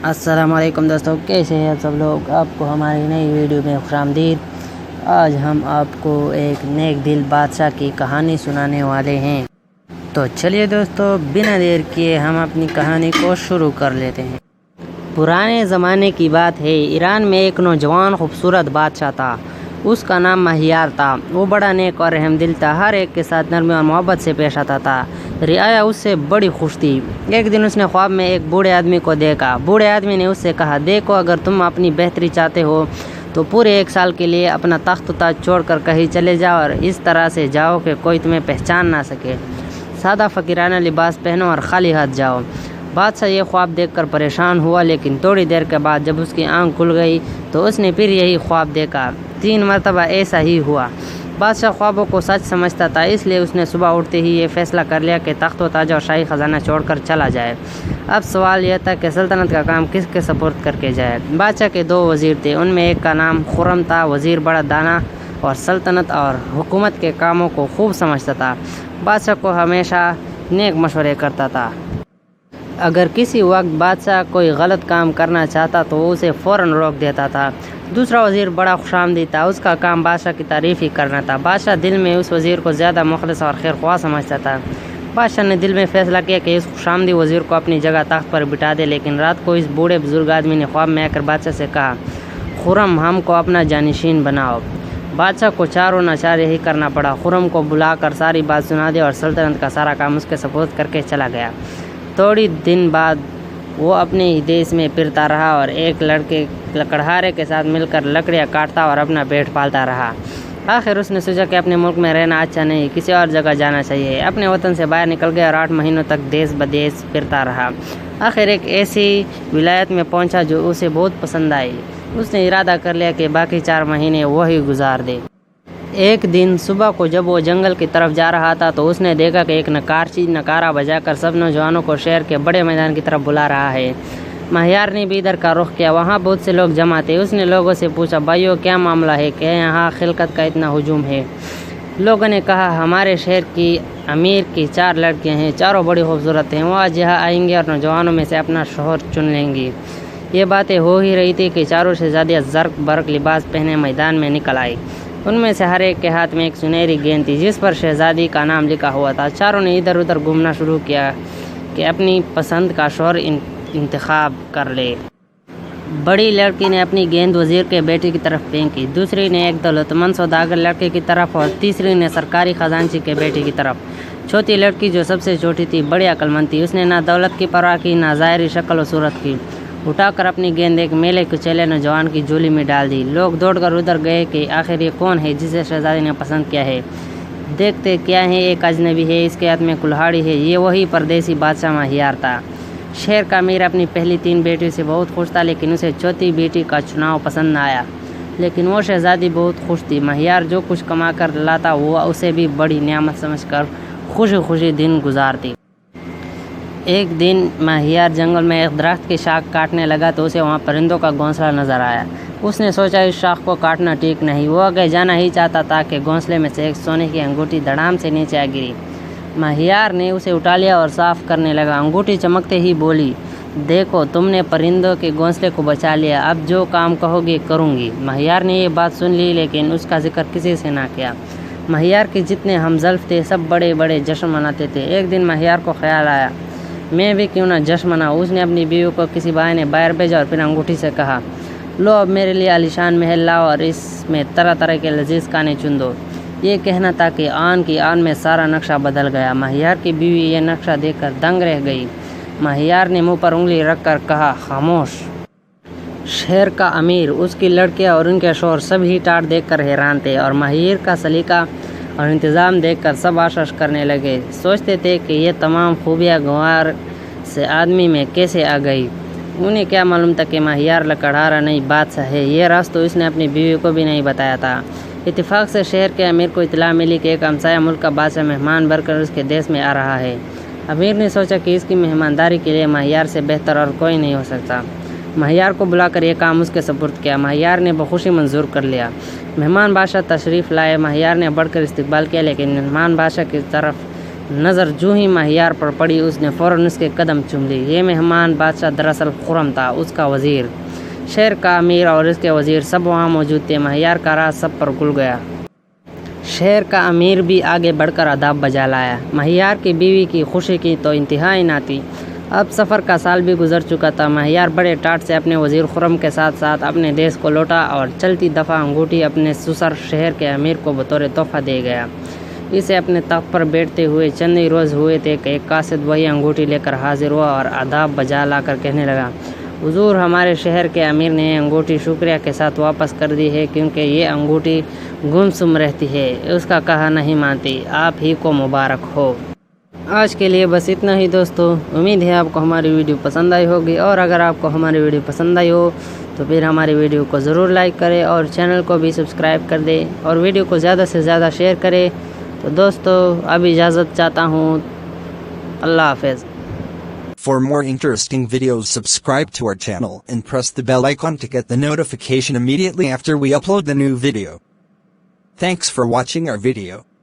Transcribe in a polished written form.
السلام علیکم دوستوں، کیسے ہیں سب لوگ؟ آپ کو ہماری نئی ویڈیو میں خوش آمدید۔ آج ہم آپ کو ایک نیک دل بادشاہ کی کہانی سنانے والے ہیں۔ تو چلیے دوستوں، بنا دیر کیے ہم اپنی کہانی کو شروع کر لیتے ہیں۔ پرانے زمانے کی بات ہے، ایران میں ایک نوجوان خوبصورت بادشاہ تھا۔ اس کا نام مہیار تھا۔ وہ بڑا نیک اور رحم دل تھا، ہر ایک کے ساتھ نرمی اور محبت سے پیش آتا تھا۔ رعایا اس سے بڑی خوش تھی۔ ایک دن اس نے خواب میں ایک بوڑھے آدمی کو دیکھا۔ بوڑھے آدمی نے اس سے کہا، دیکھو، اگر تم اپنی بہتری چاہتے ہو تو پورے 1 سال کے لیے اپنا تخت تاج چھوڑ کر کہیں چلے جاؤ اور اس طرح سے جاؤ کہ کوئی تمہیں پہچان نہ سکے۔ سادہ فقیرانہ لباس پہنو اور خالی ہاتھ جاؤ۔ بادشاہ یہ خواب دیکھ کر پریشان ہوا، لیکن تھوڑی دیر کے بعد جب اس کی آنکھ کھل گئی تو اس نے پھر یہی خواب دیکھا۔ 3 مرتبہ ایسا ہی ہوا۔ بادشاہ خوابوں کو سچ سمجھتا تھا، اس لیے اس نے صبح اٹھتے ہی یہ فیصلہ کر لیا کہ تخت و تاج اور شاہی خزانہ چھوڑ کر چلا جائے۔ اب سوال یہ تھا کہ سلطنت کا کام کس کے سپرد کر کے جائے۔ بادشاہ کے 2 وزیر تھے، ان میں ایک کا نام خرم تھا۔ وزیر بڑا دانا اور سلطنت اور حکومت کے کاموں کو خوب سمجھتا تھا۔ بادشاہ کو ہمیشہ نیک مشورے کرتا تھا۔ اگر کسی وقت بادشاہ کوئی غلط کام کرنا چاہتا تو وہ اسے فوراً روک دیتا تھا۔ دوسرا وزیر بڑا خوشامدی تھا، اس کا کام بادشاہ کی تعریف ہی کرنا تھا۔ بادشاہ دل میں اس وزیر کو زیادہ مخلص اور خیر خواہ سمجھتا تھا۔ بادشاہ نے دل میں فیصلہ کیا کہ اس خوشامدی وزیر کو اپنی جگہ تخت پر بٹھا دے، لیکن رات کو اس بوڑھے بزرگ آدمی نے خواب میں آ کر بادشاہ سے کہا، خرم، ہم کو اپنا جانشین بناؤ۔ بادشاہ کو چاروں ناچار یہی کرنا پڑا۔ خرم کو بلا کر ساری بات سنا دی اور سلطنت کا سارا کام اس کے سپرد کر کے چلا گیا۔ تھوڑی دن بعد وہ اپنے ہی دیش میں پھرتا رہا اور ایک لکڑہارے کے ساتھ مل کر لکڑیاں کاٹتا اور اپنا پیٹ پالتا رہا۔ آخر اس نے سوچا کہ اپنے ملک میں رہنا اچھا نہیں، کسی اور جگہ جانا چاہیے۔ اپنے وطن سے باہر نکل گیا اور 8 مہینوں تک دیس بدیس پھرتا رہا۔ آخر ایک ایسی ولایت میں پہنچا جو اسے بہت پسند آئی۔ اس نے ارادہ کر لیا کہ باقی 4 مہینے وہی گزار دے۔ ایک دن صبح کو جب وہ جنگل کی طرف جا رہا تھا تو اس نے دیکھا کہ ایک نقارچی نکارا بجا کر سب نوجوانوں کو شہر کے بڑے میدان کی طرف بلا رہا ہے۔ مہیار نے بھی ادھر کا رخ کیا، وہاں بہت سے لوگ جمع تھے۔ اس نے لوگوں سے پوچھا، بھائیو، کیا معاملہ ہے کہ یہاں خلقت کا اتنا ہجوم ہے؟ لوگوں نے کہا، ہمارے شہر کی امیر کی 4 لڑکیاں ہیں، چاروں بڑی خوبصورت ہیں، وہ آج یہاں آئیں گے اور نوجوانوں میں سے اپنا شوہر چن لیں گی۔ یہ باتیں ہو ہی رہی تھی کہ چاروں شہزادیاں زرق برق لباس پہنے میدان میں نکل آئی۔ ان میں سے ہر ایک کے ہاتھ میں ایک سنہری گیند تھی جس پر شہزادی کا نام لکھا ہوا تھا۔ چاروں نے ادھر ادھر گھومنا شروع کیا کہ اپنی پسند کا شوہر انتخاب کر لے۔ بڑی لڑکی نے اپنی گیند وزیر کے بیٹے کی طرف پھینکی، دوسری نے ایک دولت مند سوداگر لڑکے کی طرف اور تیسری نے سرکاری خزانچی کے بیٹے کی طرف۔ چوتھی لڑکی جو سب سے چھوٹی تھی بڑی عقل مند تھی، اس نے نہ دولت کی پرواہ کی نہ ظاہری شکل و صورت کی۔ اٹھا کر اپنی گیند ایک میلے کچیلے نوجوان کی جھولی میں ڈال دی۔ لوگ دوڑ کر ادھر گئے کہ آخر یہ کون ہے جسے شہزادی نے پسند کیا ہے۔ دیکھتے کیا ہے، ایک اجنبی ہے، اس کے ہاتھ میں کلہاڑی ہے۔ یہ وہی پردیسی بادشاہ مہیار تھا۔ شہر کا امیر اپنی پہلی 3 بیٹیوں سے بہت خوش تھا، لیکن اسے چوتھی بیٹی کا چناؤ پسند نہ آیا۔ لیکن وہ شہزادی بہت خوش تھی۔ مہیار جو کچھ کما کر لاتا وہ اسے بھی بڑی نعمت سمجھ کر خوشی خوشی دن گزارتی۔ ایک دن مہیار جنگل میں ایک درخت کی شاخ کاٹنے لگا تو اسے وہاں پرندوں کا گھونسلہ نظر آیا۔ اس نے سوچا اس شاخ کو کاٹنا ٹھیک نہیں۔ وہ آگے جانا ہی چاہتا تھا کہ گھونسلے میں سے ایک سونے کی انگوٹھی دھڑام سے نیچے آ گری۔ مہیار نے اسے اٹھا لیا اور صاف کرنے لگا۔ انگوٹھی چمکتے ہی بولی، دیکھو، تم نے پرندوں کے گھونسلے کو بچا لیا، اب جو کام کہو گے کروں گی۔ مہیار نے یہ بات سن لی لیکن اس کا ذکر کسی سے نہ کیا۔ مہیار کے جتنے ہمزلف تھے سب بڑے بڑے جشن مناتے تھے۔ ایک دن مہیار کو خیال آیا، میں بھی کیوں نہ جشن مناؤں۔ اس نے اپنی بیوی کو کسی بھائی نے باہر بھیجا اور پھر انگوٹھی سے کہا، لو، اب میرے لیے عالیشان محل لاؤ اور اس میں طرح طرح کے لذیذ کھانے چن دو۔ یہ کہنا تھا کہ آن کی آن میں سارا نقشہ بدل گیا۔ مہیار کی بیوی یہ نقشہ دیکھ کر دنگ رہ گئی۔ مہیار نے منہ پر انگلی رکھ کر کہا، خاموش۔ شہر کا امیر، اس کی لڑکیاں اور ان کے شوہر سب ہی ٹاٹ دیکھ کر حیران تھے اور مہیار کا سلیقہ اور انتظام دیکھ کر سب آشش کرنے لگے۔ سوچتے تھے کہ یہ تمام خوبیاں گنوار سے آدمی میں کیسے آ گئی۔ انہیں کیا معلوم تھا کہ مہیار لکڑہارا نہیں بادشاہ ہے۔ یہ راز تو اس نے اپنی بیوی کو بھی نہیں بتایا تھا۔ اتفاق سے شہر کے امیر کو اطلاع ملی کہ ایک ہمسایہ ملک کا بادشاہ مہمان بن کر اس کے دیش میں آ رہا ہے۔ امیر نے سوچا کہ اس کی مہمانداری کے لیے مہیار سے بہتر اور کوئی نہیں ہو سکتا۔ مہیار کو بلا کر یہ کام اس کے سپرد کیا۔ مہیار نے بخوشی منظور کر لیا۔ مہمان بادشاہ تشریف لائے۔ مہیار نے بڑھ کر استقبال کیا، لیکن مہمان بادشاہ کی طرف نظر جو ہی ماہیار پر پڑی اس نے فوراً اس کے قدم چوم لی۔ یہ مہمان بادشاہ دراصل خرم تھا، اس کا وزیر۔ شہر کا امیر اور اس کے وزیر سب وہاں موجود تھے۔ ماہیار کا راز سب پر کھل گیا۔ شہر کا امیر بھی آگے بڑھ کر آداب بجا لایا۔ ماہیار کی بیوی کی خوشی کی تو انتہا ہی نہ تھی۔ اب سفر کا سال بھی گزر چکا تھا۔ ماہیار بڑے ٹاٹ سے اپنے وزیر خرم کے ساتھ ساتھ اپنے دیس کو لوٹا اور چلتی دفعہ انگوٹھی اپنے سسر شہر کے امیر کو بطور تحفہ دے گیا۔ اسے اپنے تخت پر بیٹھتے ہوئے چند ہی روز ہوئے تھے کہ ایک قاصد وہی انگوٹھی لے کر حاضر ہوا اور آداب بجا لا کر کہنے لگا، حضور، ہمارے شہر کے امیر نے یہ انگوٹھی شکریہ کے ساتھ واپس کر دی ہے، کیونکہ یہ انگوٹھی گمسم رہتی ہے، اس کا کہا نہیں مانتی۔ آپ ہی کو مبارک ہو۔ آج کے لیے بس اتنا ہی دوستو۔ امید ہے آپ کو ہماری ویڈیو پسند آئی ہوگی، اور اگر آپ کو ہماری ویڈیو پسند آئی ہو تو پھر ہماری ویڈیو کو ضرور لائک کریں اور چینل کو بھی سبسکرائب کر دیں اور ویڈیو کو زیادہ سے زیادہ شیئر کریں۔ تو دوستو اب اجازت چاہتا ہوں، اللہ حافظ۔ For more interesting videos, subscribe to our channel and press the bell icon to get the notification immediately after we upload the new video. Thanks for watching our video.